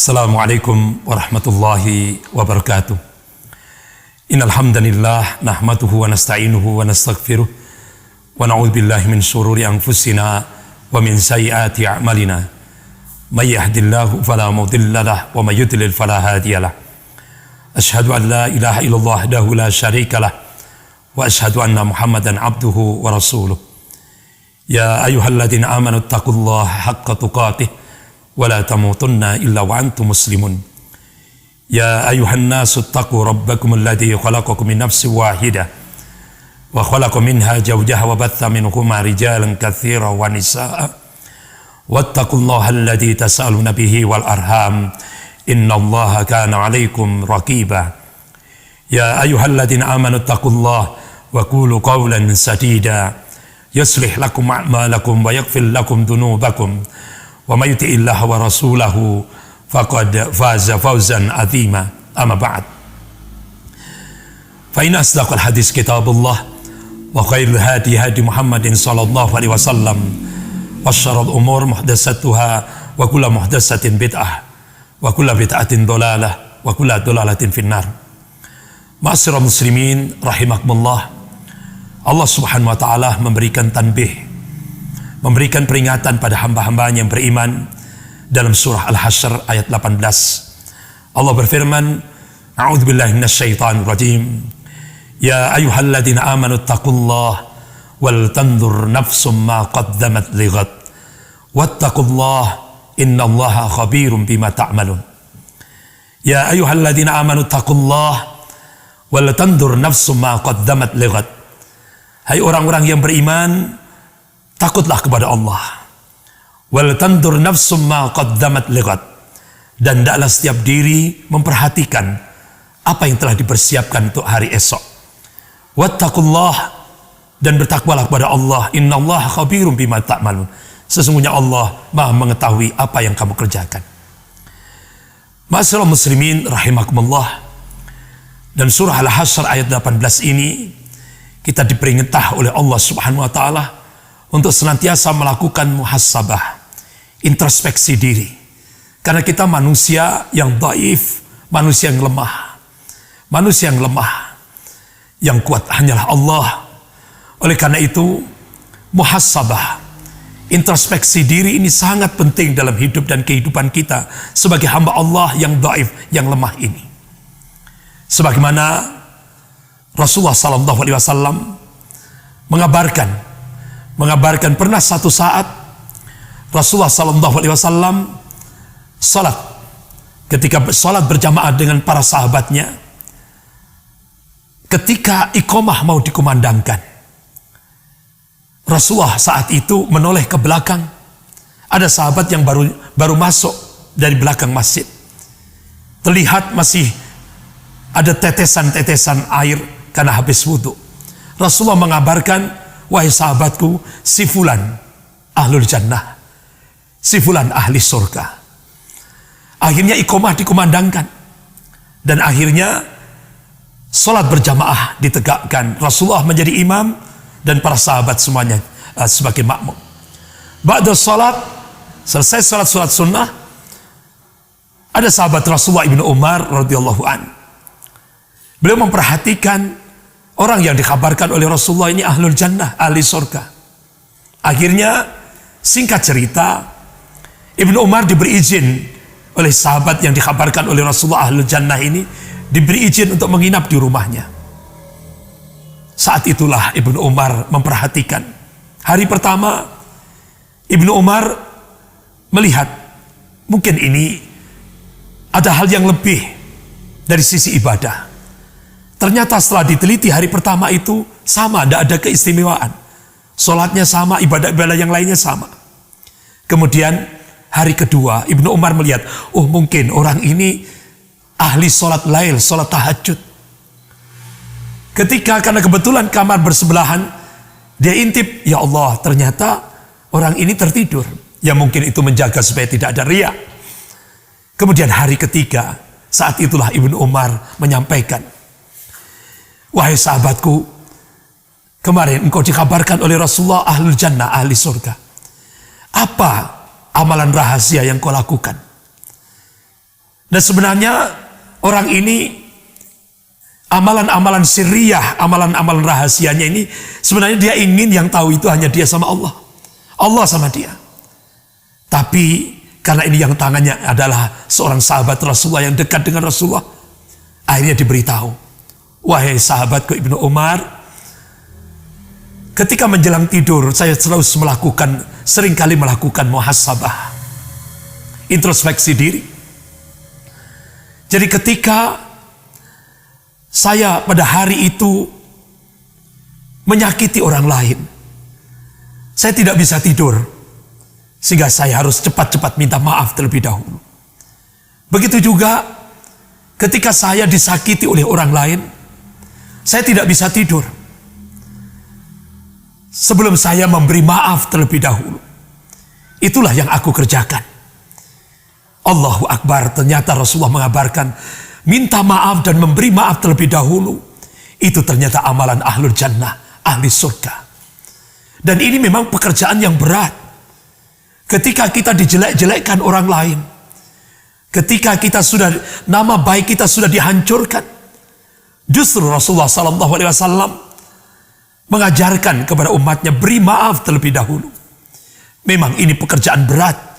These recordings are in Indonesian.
Assalamualaikum warahmatullahi wabarakatuh. Innal hamdalillah nahmaduhu wa nasta'inuhu wa nastaghfiruh wa na'udzu billahi min shururi anfusina wa min sayyiati a'malina. May yahdihillahu fala mudilla lahu wa may yudlil fala hadiya lahu. Asyhadu an la ilaha illallah wahdahu la syarika lahu wa asyhadu anna Muhammadan abduhu wa rasuluh. Ya ayyuhalladzina amanu taqullaha haqqa tuqatih wa la tamutunna illa wa antum muslimun. Ya ayuhan nasu taqu rabbakum alladhi khalaqakum min nafsin wahidah wa khalaqa minha zawjaha wa batha minhuma rijalan katsiran wa nisaa wattaqullaha alladhi tasaaluna bihi wal arham innallaha kana 'alaikum raqiba. Ya ayyuhalladzina amanu taqullaha wa qulu qawlan sadida yuslih lakum a'malakum wa yaghfir lakum dhunubakum wa may yuti'illaha wa rasulahu faqad faza fawzan 'azima. Amma ba'd. Fa inna asdaqal hadis kitabullah wa khairul hadi hadi Muhammadin sallallahu alaihi wasallam wa syarrul umur muhdatsatuha wa kullu muhdatsatin bid'ah wa kullu bid'atin dhalalah wa kullu dhalalatin finnar. Ma'asyiral muslimin rahimakumullah. Allah Subhanahu wa taala memberikan tanbih, memberikan peringatan pada hamba-hambanya yang beriman dalam surah Al-Hasyr ayat 18. Allah berfirman, A'udzubillahi minasyaitonir rajim. Ya ayyuhalladzina amanu taqullaha wal tanzur nafsum ma qaddamat lighad wattaqullaha innallaha khabirum bima ta'malun. Ya ayyuhalladzina amanu taqullaha wal tanzur nafsum ma qaddamat lighad. Hai orang-orang yang beriman, takutlah kepada Allah. Wal tandur nafsum ma qaddamat lighad. Dan hendaklah setiap diri memperhatikan apa yang telah dipersiapkan untuk hari esok. Wattaqullah, dan bertakwalah kepada Allah. Innallaha khabirum bima ta'malun. Sesungguhnya Allah Maha mengetahui apa yang kamu kerjakan. Ma'asyiral muslimin rahimakumullah. Dan surah Al-Hasyr ayat 18 ini kita diperintah oleh Allah Subhanahu wa taala untuk senantiasa melakukan muhasabah, introspeksi diri. Karena kita manusia yang dhaif, manusia yang lemah. Manusia yang lemah. Yang kuat hanyalah Allah. Oleh karena itu, muhasabah, introspeksi diri ini sangat penting dalam hidup dan kehidupan kita sebagai hamba Allah yang dhaif, yang lemah ini. Sebagaimana Rasulullah sallallahu alaihi wasallam mengabarkan pernah satu saat Rasulullah sallallahu alaihi wasallam salat. Ketika salat berjamaah dengan para sahabatnya, ketika iqamah mau dikumandangkan, Rasulullah saat itu menoleh ke belakang. Ada sahabat yang baru masuk dari belakang masjid. Terlihat masih ada tetesan-tetesan air karena habis wudhu. Rasulullah mengabarkan, wahai sahabatku, si fulan ahlul jannah, si fulan ahli surga. Akhirnya iqamah dikumandangkan, dan akhirnya salat berjamaah ditegakkan. Rasulullah menjadi imam dan para sahabat semuanya sebagai makmum. Ba'da salat, selesai salat sunnah, ada sahabat Rasulullah Ibnu Umar radhiyallahu an. Beliau memperhatikan orang yang dikabarkan oleh Rasulullah ini ahlul jannah, ahli surga. Akhirnya, singkat cerita, Ibnu Umar diberi izin oleh sahabat yang dikabarkan oleh Rasulullah ahlul jannah ini, diberi izin untuk menginap di rumahnya. Saat itulah Ibnu Umar memperhatikan. Hari pertama, Ibnu Umar melihat mungkin ini ada hal yang lebih dari sisi ibadah. Ternyata setelah diteliti hari pertama itu sama, tidak ada keistimewaan. Sholatnya sama, ibadah-ibadah yang lainnya sama. Kemudian hari kedua Ibnu Umar melihat, oh mungkin orang ini ahli sholat lail, sholat tahajud. Karena kebetulan kamar bersebelahan, dia intip, ya Allah ternyata orang ini tertidur. Ya mungkin itu menjaga supaya tidak ada riya. Kemudian hari ketiga, saat itulah Ibnu Umar menyampaikan, wahai sahabatku, kemarin engkau dikabarkan oleh Rasulullah ahlul jannah, ahli surga. Apa amalan rahasia yang kau lakukan? Dan sebenarnya orang ini amalan-amalan sirriyah, amalan-amalan rahasianya ini sebenarnya dia ingin yang tahu itu hanya dia sama Allah. Allah sama dia. Tapi karena ini yang tangannya adalah seorang sahabat Rasulullah yang dekat dengan Rasulullah, akhirnya diberitahu, wahai sahabatku Ibnu Umar, ketika menjelang tidur saya seringkali melakukan muhasabah, introspeksi diri. Jadi ketika saya pada hari itu menyakiti orang lain, saya tidak bisa tidur, sehingga saya harus cepat-cepat minta maaf terlebih dahulu. Begitu juga ketika saya disakiti oleh orang lain, saya tidak bisa tidur sebelum saya memberi maaf terlebih dahulu. Itulah yang aku kerjakan. Allahu Akbar, ternyata Rasulullah mengabarkan minta maaf dan memberi maaf terlebih dahulu itu ternyata amalan ahlul jannah, ahli surga. Dan ini memang pekerjaan yang berat. Ketika kita dijelek-jelekkan orang lain, ketika kita sudah, nama baik kita sudah dihancurkan, justru Rasulullah SAW mengajarkan kepada umatnya beri maaf terlebih dahulu. Memang ini pekerjaan berat,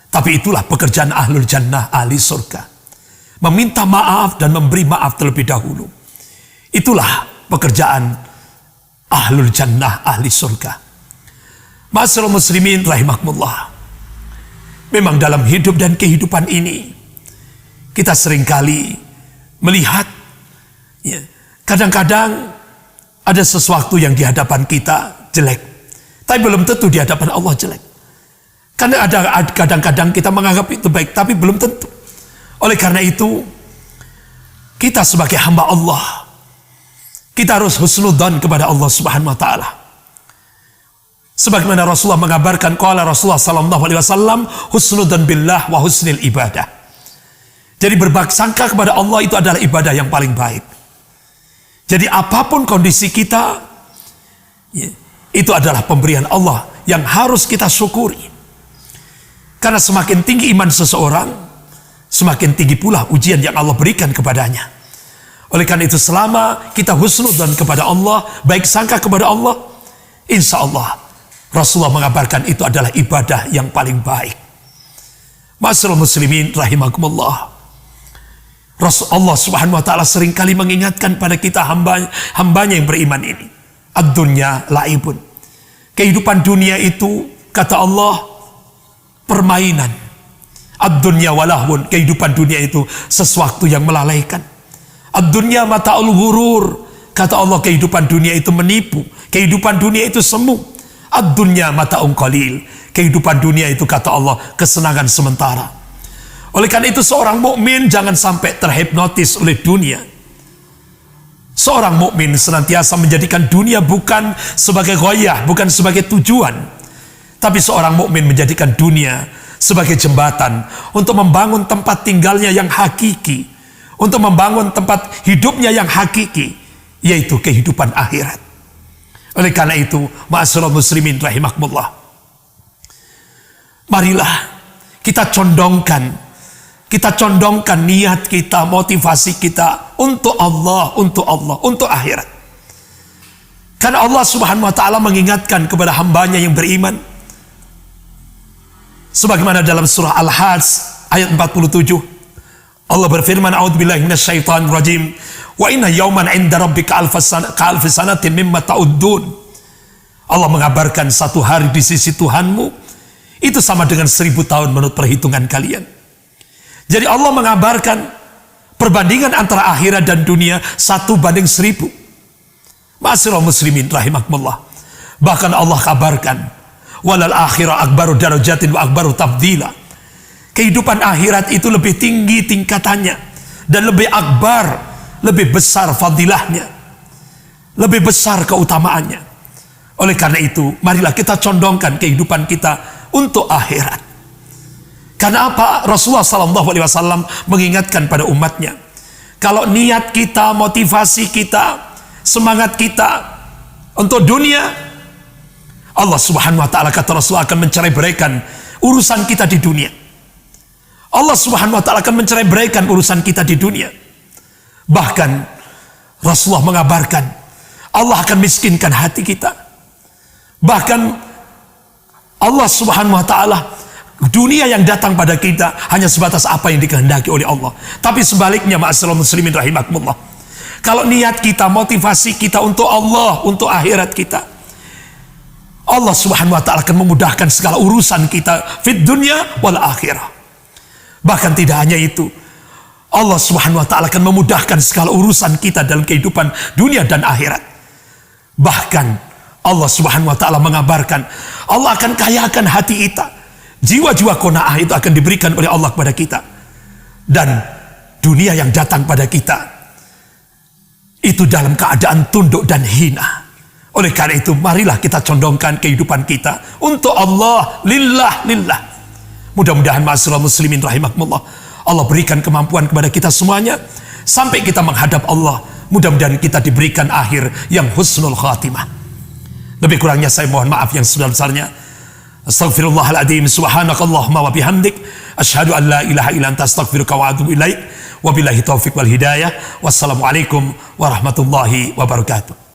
tapi itulah pekerjaan ahlul jannah, ahli surga. Meminta maaf dan memberi maaf terlebih dahulu. Itulah pekerjaan ahlul jannah, ahli surga. Ma'asyiral muslimin rahimakumullah. Memang dalam hidup dan kehidupan ini, kita seringkali melihat, ya, kadang-kadang ada sesuatu yang di hadapan kita jelek, tapi belum tentu di hadapan Allah jelek. Karena ada kadang-kadang kita menganggap itu baik, tapi belum tentu. Oleh karena itu, kita sebagai hamba Allah, kita harus husnudzan kepada Allah Subhanahu wa taala. Sebagaimana Rasulullah mengabarkan, qala Rasulullah sallallahu alaihi wasallam, husnudzan billah wa husnil ibadah. Jadi berbaksangka kepada Allah itu adalah ibadah yang paling baik. Jadi apapun kondisi kita, ya, itu adalah pemberian Allah yang harus kita syukuri. Karena semakin tinggi iman seseorang, semakin tinggi pula ujian yang Allah berikan kepadanya. Oleh karena itu selama kita husnudzan kepada Allah, baik sangka kepada Allah, insya Allah Rasulullah mengabarkan itu adalah ibadah yang paling baik. Ma'asyiral muslimin rahimakumullah. Rasulullah Subhanahu wa taala seringkali mengingatkan pada kita hambanya yang beriman ini. Ad-dunya laibun. Kehidupan dunia itu, kata Allah, permainan. Ad-dunya walahun, kehidupan dunia itu sesuatu yang melalaikan. Ad-dunya mata'ul ghurur, kata Allah kehidupan dunia itu menipu, kehidupan dunia itu semu. Ad-dunya mata'un qalil, kehidupan dunia itu kata Allah kesenangan sementara. Oleh karena itu seorang mukmin jangan sampai terhipnotis oleh dunia. Seorang mukmin senantiasa menjadikan dunia bukan sebagai ghayah, bukan sebagai tujuan. Tapi seorang mukmin menjadikan dunia sebagai jembatan untuk membangun tempat tinggalnya yang hakiki, untuk membangun tempat hidupnya yang hakiki, yaitu kehidupan akhirat. Oleh karena itu, ma'asyiral muslimin rahimakumullah, marilah kita condongkan niat kita, motivasi kita untuk Allah, untuk akhirat. Karena Allah Subhanahu wa taala mengingatkan kepada hambanya yang beriman, sebagaimana dalam surah Al-Hajj ayat 47, Allah berfirman, a'udzubillahi minasyaitonir rajim, wa inna yawman 'inda rabbika alfi sanatin mimma ta'uddun. Allah mengabarkan satu hari di sisi Tuhanmu itu sama dengan 1000 tahun menurut perhitungan kalian. Jadi Allah mengabarkan perbandingan antara akhirat dan dunia 1:1000. Ma'asyiral muslimin rahimakumullah. Bahkan Allah kabarkan, walal akhirah akbaru darajatin wa akbaru tafdila. Kehidupan akhirat itu lebih tinggi tingkatannya dan lebih akbar, lebih besar fadilahnya, lebih besar keutamaannya. Oleh karena itu, marilah kita condongkan kehidupan kita untuk akhirat. Karena apa? Rasulullah SAW mengingatkan pada umatnya, kalau niat kita, motivasi kita, semangat kita untuk dunia, Allah Subhanahu wa taala, kata Rasulullah, akan mencerai-beraikan urusan kita di dunia. Allah Subhanahu wa ta'ala akan mencerai-beraikan urusan kita di dunia. Bahkan Rasulullah mengabarkan Allah akan miskinkan hati kita. Bahkan Allah Subhanahu wa ta'ala, dunia yang datang pada kita hanya sebatas apa yang dikehendaki oleh Allah. Tapi sebaliknya, ma'asyiral muslimin rahimakumullah, kalau niat kita, motivasi kita untuk Allah, untuk akhirat kita, Allah Subhanahu wa ta'ala akan memudahkan segala urusan kita fid dunya wal akhirah. Bahkan tidak hanya itu, Allah Subhanahu wa ta'ala akan memudahkan segala urusan kita dalam kehidupan dunia dan akhirat. Bahkan Allah Subhanahu wa ta'ala mengabarkan Allah akan kayakan hati kita. Jiwa-jiwa qanaah itu akan diberikan oleh Allah kepada kita. Dan dunia yang datang pada kita itu dalam keadaan tunduk dan hina. Oleh karena itu, marilah kita condongkan kehidupan kita untuk Allah, lillah. Mudah-mudahan ma'asyiral muslimin rahimakumullah, Allah berikan kemampuan kepada kita semuanya sampai kita menghadap Allah. Mudah-mudahan kita diberikan akhir yang husnul khatimah. Lebih kurangnya saya mohon maaf yang sebesar-besarnya. Astaghfirullahaladzim, subhanakallahumma wa bihamdik, asyhadu an la ilaha illa anta astaghfiruka wa atubu ilaik. Wabillahi taufiq wal hidayah. Wassalamualaikum warahmatullahi wabarakatuh.